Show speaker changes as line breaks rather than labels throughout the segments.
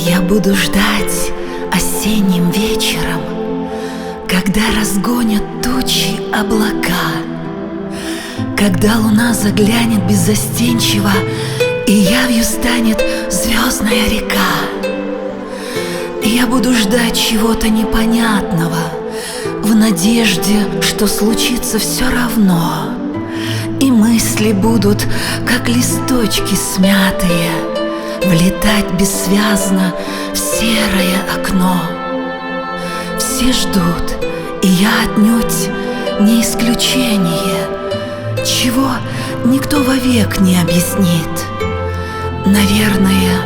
Я буду ждать осенним вечером, когда разгонят тучи облака, когда луна заглянет беззастенчиво, и явью станет звездная река. Я буду ждать чего-то непонятного, в надежде, что случится все равно, и мысли будут, как листочки смятые, влетать бессвязно в серое окно. Все ждут, и я отнюдь не исключение, чего никто вовек не объяснит. Наверное,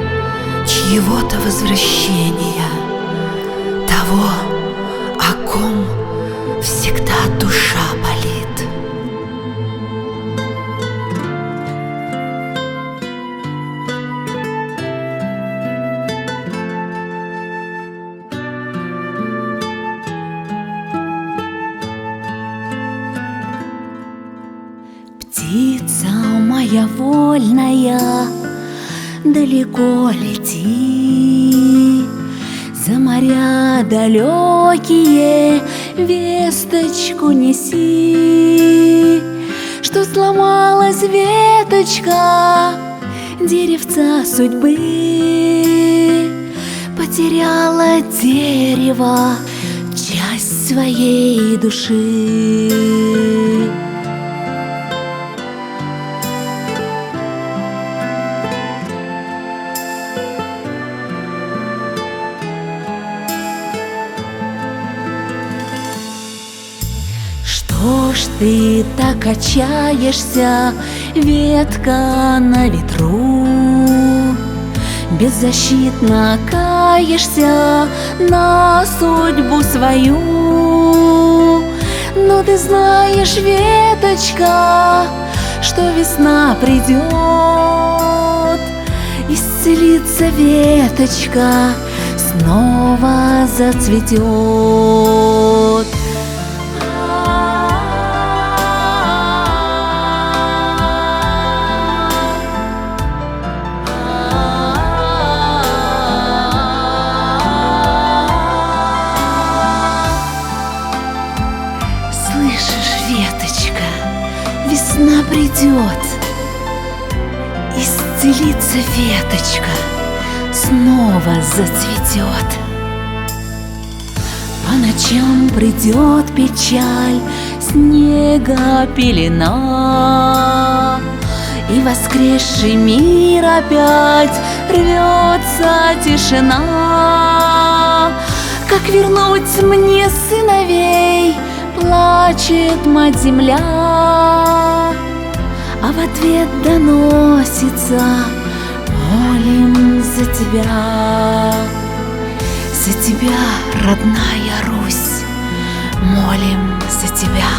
чьего-то возвращения, того, о ком всегда душа болит.
Птица моя вольная, далеко лети, за моря далекие весточку неси, что сломалась веточка деревца судьбы, потеряла дерево часть своей души. Что ж ты так отчаешься, ветка на ветру? Беззащитно каешься на судьбу свою. Но ты знаешь, веточка, что весна придет, исцелится веточка, снова зацветет. Слышишь, веточка, весна придет, исцелится веточка, снова зацветет. По ночам придет печаль, снега пелена, и воскресший мир опять рвется тишина. Как вернуть мне сыновей? Плачет мать-земля, а в ответ доносится: молим за тебя, родная Русь, молим за тебя,